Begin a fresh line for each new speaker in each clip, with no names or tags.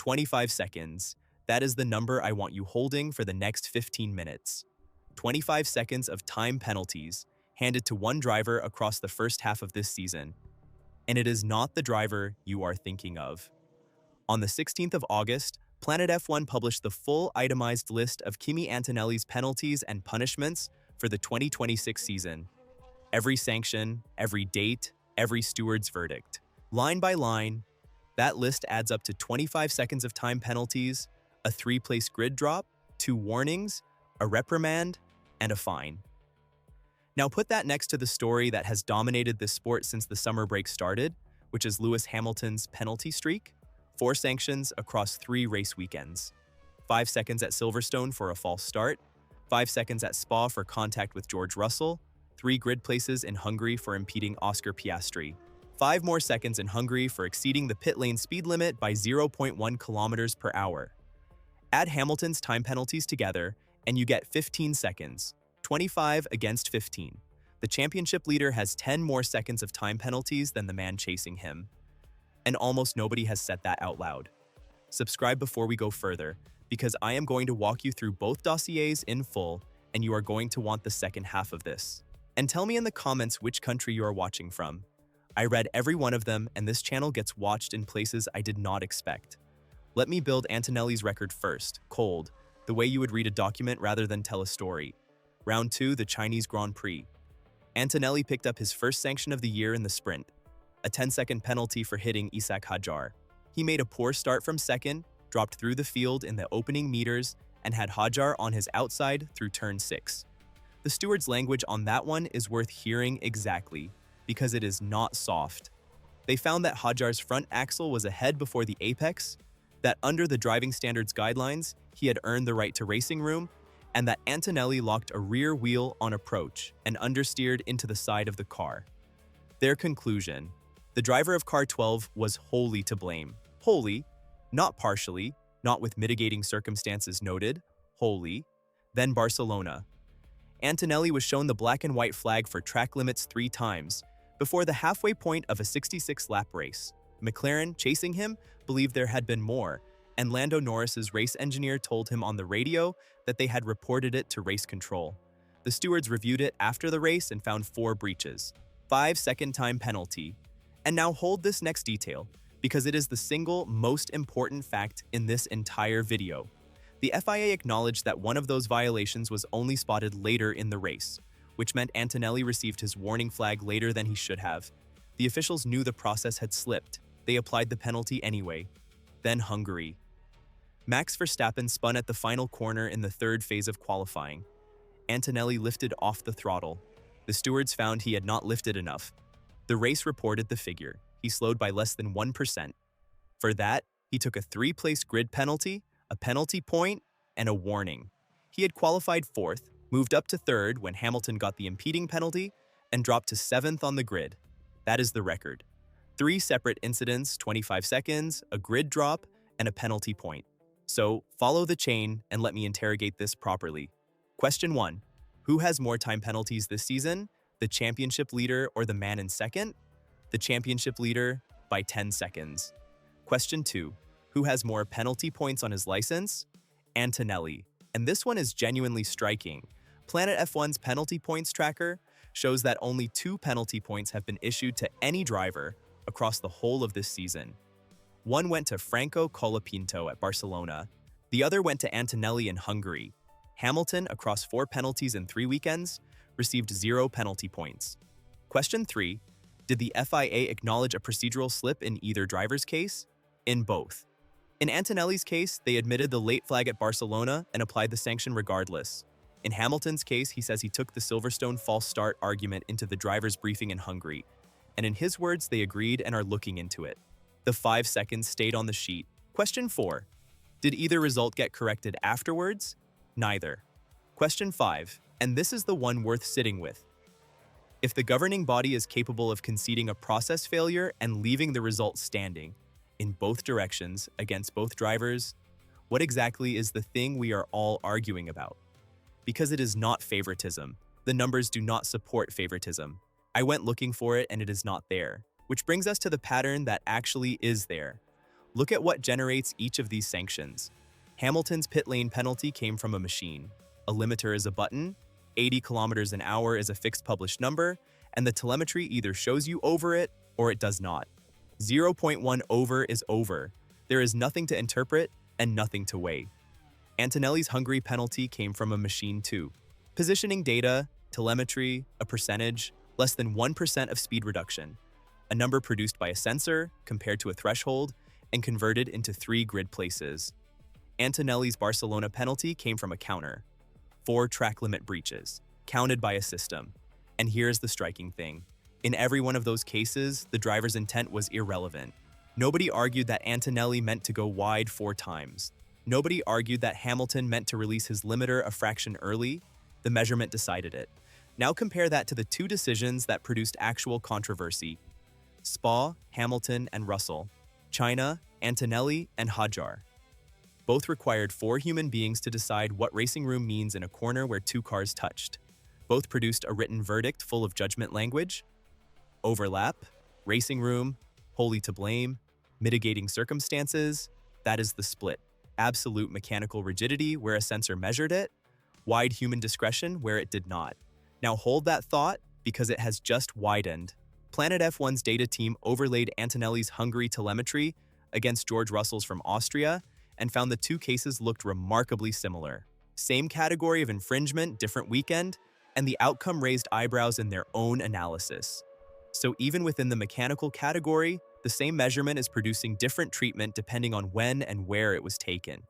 25 seconds. That is the number I want you holding for the next 15 minutes. 25 seconds of time penalties handed to one driver across the first half of this season. And it is not the driver you are thinking of. On the 16th of August, Planet F1 published the full itemized list of Kimi Antonelli's penalties and punishments for the 2026 season. Every sanction, every date, every steward's verdict. Line by line, that list adds up to 25 seconds of time penalties, a 3-place grid drop, 2 warnings, a reprimand, and a fine. Now put that next to the story that has dominated this sport since the summer break started, which is Lewis Hamilton's penalty streak. 4 sanctions across 3 race weekends. 5 seconds at Silverstone for a false start, 5 seconds at Spa for contact with George Russell, 3 grid places in Hungary for impeding Oscar Piastri, 5 more seconds in Hungary for exceeding the pit lane speed limit by 0.1 kilometers per hour. Add Hamilton's time penalties together, and you get 15 seconds, 25 against 15. The championship leader has 10 more seconds of time penalties than the man chasing him. And almost nobody has said that out loud. Subscribe before we go further, because I am going to walk you through both dossiers in full, and you are going to want the second half of this. And tell me in the comments which country you are watching from. I read every one of them, and this channel gets watched in places I did not expect. Let me build Antonelli's record first, cold, the way you would read a document rather than tell a story. Round 2, the Chinese Grand Prix. Antonelli picked up his first sanction of the year in the sprint, a 10-second penalty for hitting Isack Hadjar. He made a poor start from second, dropped through the field in the opening meters, and had Hadjar on his outside through turn 6. The steward's language on that one is worth hearing exactly, because it is not soft. They found that Hadjar's front axle was ahead before the apex, that under the driving standards guidelines, he had earned the right to racing room, and that Antonelli locked a rear wheel on approach and understeered into the side of the car. Their conclusion: the driver of car 12 was wholly to blame. Wholly, not partially, not with mitigating circumstances noted, wholly. Then Barcelona. Antonelli was shown the black and white flag for track limits 3 times, before the halfway point of a 66-lap race. McLaren, chasing him, believed there had been more, and Lando Norris's race engineer told him on the radio that they had reported it to race control. The stewards reviewed it after the race and found 4 breaches. 5-second time penalty. And now hold this next detail, because it is the single most important fact in this entire video. The FIA acknowledged that one of those violations was only spotted later in the race, which meant Antonelli received his warning flag later than he should have. The officials knew the process had slipped. They applied the penalty anyway. Then Hungary. Max Verstappen spun at the final corner in the 3rd phase of qualifying. Antonelli lifted off the throttle. The stewards found he had not lifted enough. The race reported the figure. He slowed by less than 1%. For that, he took a 3-place grid penalty, a penalty point, and a warning. He had qualified 4th, moved up to 3rd when Hamilton got the impeding penalty, and dropped to 7th on the grid. That is the record. 3 separate incidents, 25 seconds, a grid drop, and a penalty point. So, follow the chain and let me interrogate this properly. Question 1. Who has more time penalties this season? The championship leader or the man in second? The championship leader by 10 seconds. Question 2. Who has more penalty points on his license? Antonelli. And this one is genuinely striking. Planet F1's penalty points tracker shows that only 2 penalty points have been issued to any driver across the whole of this season. One went to Franco Colapinto at Barcelona. The other went to Antonelli in Hungary. Hamilton, across 4 penalties in 3 weekends, received 0 penalty points. Question 3. Did the FIA acknowledge a procedural slip in either driver's case? In both. In Antonelli's case, they admitted the late flag at Barcelona and applied the sanction regardless. In Hamilton's case, he says he took the Silverstone false start argument into the driver's briefing in Hungary. And in his words, they agreed and are looking into it. The 5 seconds stayed on the sheet. Question 4. Did either result get corrected afterwards? Neither. Question 5, and this is the one worth sitting with. If the governing body is capable of conceding a process failure and leaving the result standing, in both directions, against both drivers, what exactly is the thing we are all arguing about? Because it is not favoritism. The numbers do not support favoritism. I went looking for it and it is not there. Which brings us to the pattern that actually is there. Look at what generates each of these sanctions. Hamilton's pit lane penalty came from a machine. A limiter is a button, 80 kilometers an hour is a fixed published number, and the telemetry either shows you over it or it does not. 0.1 over is over. There is nothing to interpret and nothing to weigh. Antonelli's Hungary penalty came from a machine too. Positioning data, telemetry, a percentage, less than 1% of speed reduction. A number produced by a sensor, compared to a threshold, and converted into 3 grid places. Antonelli's Barcelona penalty came from a counter. 4 track limit breaches, counted by a system. And here's the striking thing. In every one of those cases, the driver's intent was irrelevant. Nobody argued that Antonelli meant to go wide 4 times. Nobody argued that Hamilton meant to release his limiter a fraction early. The measurement decided it. Now compare that to the 2 decisions that produced actual controversy. Spa, Hamilton, and Russell. China, Antonelli, and Hadjar. Both required 4 human beings to decide what racing room means in a corner where 2 cars touched. Both produced a written verdict full of judgment language. Overlap, racing room, wholly to blame, mitigating circumstances, that is the split. Absolute mechanical rigidity where a sensor measured it, wide human discretion where it did not. Now hold that thought because it has just widened. Planet F1's data team overlaid Antonelli's Hungary telemetry against George Russell's from Austria and found the 2 cases looked remarkably similar. Same category of infringement, different weekend, and the outcome raised eyebrows in their own analysis. So even within the mechanical category, the same measurement is producing different treatment depending on when and where it was taken.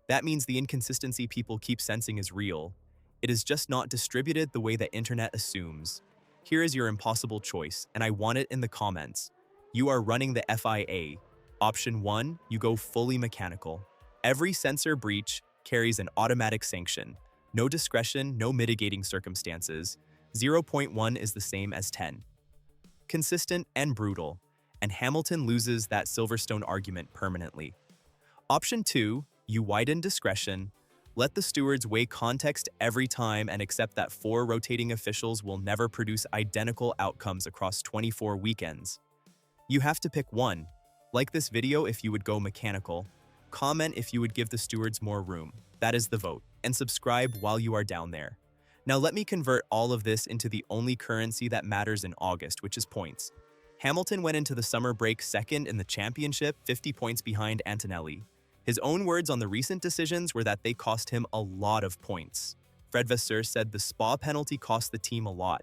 That means the inconsistency people keep sensing is real. It is just not distributed the way the internet assumes. Here is your impossible choice, and I want it in the comments. You are running the FIA. Option 1, you go fully mechanical. Every sensor breach carries an automatic sanction. No discretion, no mitigating circumstances. 0.1 is the same as 10. Consistent and brutal, and Hamilton loses that Silverstone argument permanently. Option 2, you widen discretion. Let the stewards weigh context every time and accept that 4 rotating officials will never produce identical outcomes across 24 weekends. You have to pick one. Like this video if you would go mechanical. Comment if you would give the stewards more room. That is the vote. And subscribe while you are down there. Now let me convert all of this into the only currency that matters in August, which is points. Hamilton went into the summer break second in the championship, 50 points behind Antonelli. His own words on the recent decisions were that they cost him a lot of points. Fred Vasseur said the Spa penalty cost the team a lot.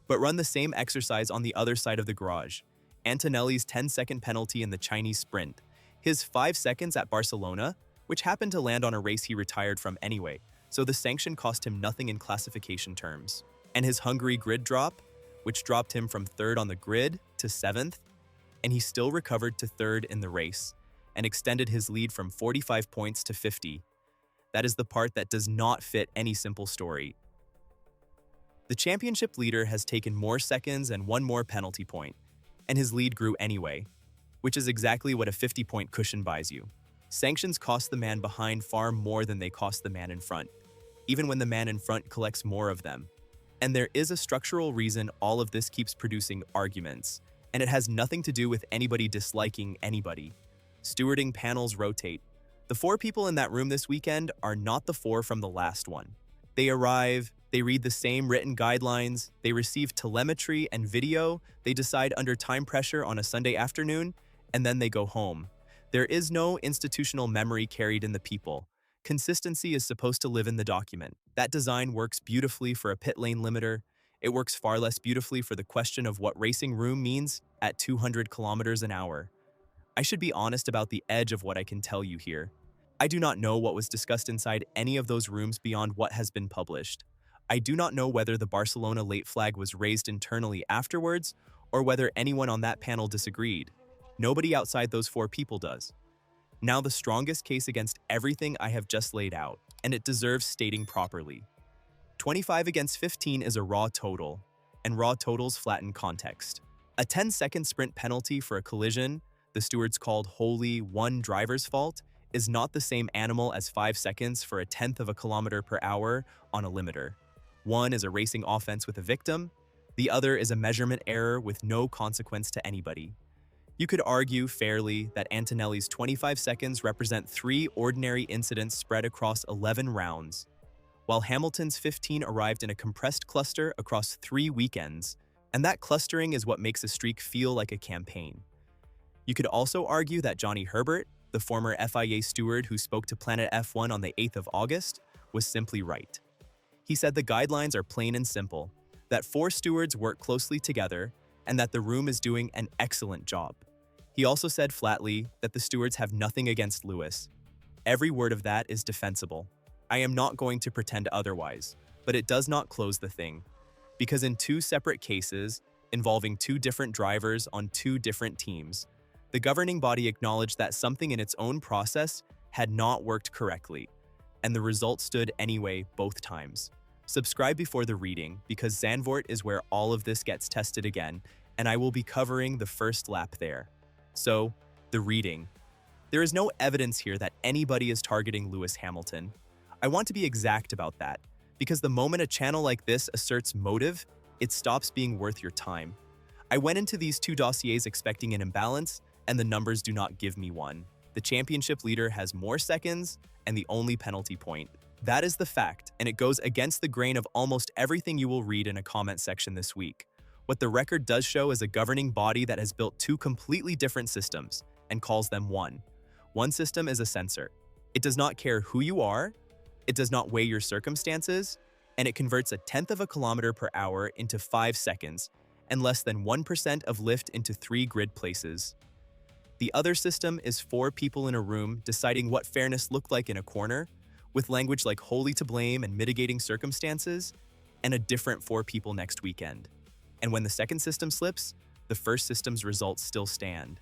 But run the same exercise on the other side of the garage. Antonelli's 10-second penalty in the Chinese sprint. His 5 seconds at Barcelona, which happened to land on a race he retired from anyway, so the sanction cost him nothing in classification terms. And his Hungary grid drop, which dropped him from 3rd on the grid to 7th, and he still recovered to 3rd in the race, and extended his lead from 45 points to 50. That is the part that does not fit any simple story. The championship leader has taken more seconds and 1 more penalty point, and his lead grew anyway, which is exactly what a 50-point cushion buys you. Sanctions cost the man behind far more than they cost the man in front, even when the man in front collects more of them. And there is a structural reason all of this keeps producing arguments, and it has nothing to do with anybody disliking anybody. Stewarding panels rotate. The 4 people in that room this weekend are not the 4 from the last one. They arrive, they read the same written guidelines, they receive telemetry and video, they decide under time pressure on a Sunday afternoon, and then they go home. There is no institutional memory carried in the people. Consistency is supposed to live in the document. That design works beautifully for a pit lane limiter. It works far less beautifully for the question of what racing room means at 200 kilometers an hour. I should be honest about the edge of what I can tell you here. I do not know what was discussed inside any of those rooms beyond what has been published. I do not know whether the Barcelona late flag was raised internally afterwards or whether anyone on that panel disagreed. Nobody outside those 4 people does. Now the strongest case against everything I have just laid out, and it deserves stating properly. 25 against 15 is a raw total, and raw totals flatten context. A 10-second sprint penalty for a collision, the stewards called wholly one driver's fault, is not the same animal as 5 seconds for a 1/10 of a kilometer per hour on a limiter. One is a racing offense with a victim, the other is a measurement error with no consequence to anybody. You could argue fairly that Antonelli's 25 seconds represent 3 ordinary incidents spread across 11 rounds, while Hamilton's 15 arrived in a compressed cluster across 3 weekends, and that clustering is what makes a streak feel like a campaign. You could also argue that Johnny Herbert, the former FIA steward who spoke to Planet F1 on the 8th of August, was simply right. He said the guidelines are plain and simple, that 4 stewards work closely together, and that the room is doing an excellent job. He also said flatly that the stewards have nothing against Lewis. Every word of that is defensible. I am not going to pretend otherwise, but it does not close the thing. Because in 2 separate cases, involving 2 different drivers on 2 different teams, the governing body acknowledged that something in its own process had not worked correctly, and the result stood anyway both times. Subscribe before the reading, because Zandvoort is where all of this gets tested again, and I will be covering the first lap there. So, the reading. There is no evidence here that anybody is targeting Lewis Hamilton. I want to be exact about that, because the moment a channel like this asserts motive, it stops being worth your time. I went into these 2 dossiers expecting an imbalance, and the numbers do not give me one. The championship leader has more seconds and the only penalty point. That is the fact, and it goes against the grain of almost everything you will read in a comment section this week. What the record does show is a governing body that has built 2 completely different systems and calls them one. One system is a censor. It does not care who you are, it does not weigh your circumstances, and it converts 1/10 of a kilometer per hour into 5 seconds and less than 1% of lift into 3 grid places. The other system is 4 people in a room deciding what fairness looked like in a corner, with language like wholly to blame and mitigating circumstances, and a different 4 people next weekend. And when the second system slips, the first system's results still stand.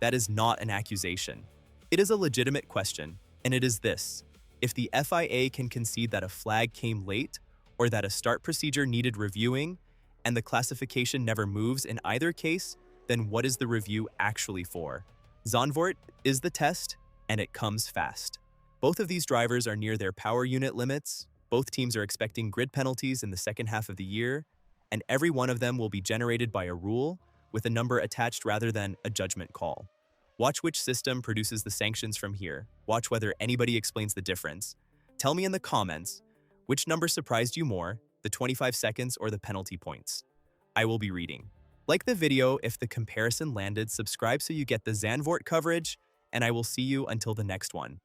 That is not an accusation. It is a legitimate question, and it is this: if the FIA can concede that a flag came late, or that a start procedure needed reviewing, and the classification never moves in either case, then what is the review actually for? Zandvoort is the test, and it comes fast. Both of these drivers are near their power unit limits, both teams are expecting grid penalties in the second half of the year, and every one of them will be generated by a rule, with a number attached rather than a judgment call. Watch which system produces the sanctions from here. Watch whether anybody explains the difference. Tell me in the comments, which number surprised you more, the 25 seconds or the penalty points? I will be reading. Like the video if the comparison landed, subscribe so you get the Zandvoort coverage, and I will see you until the next one.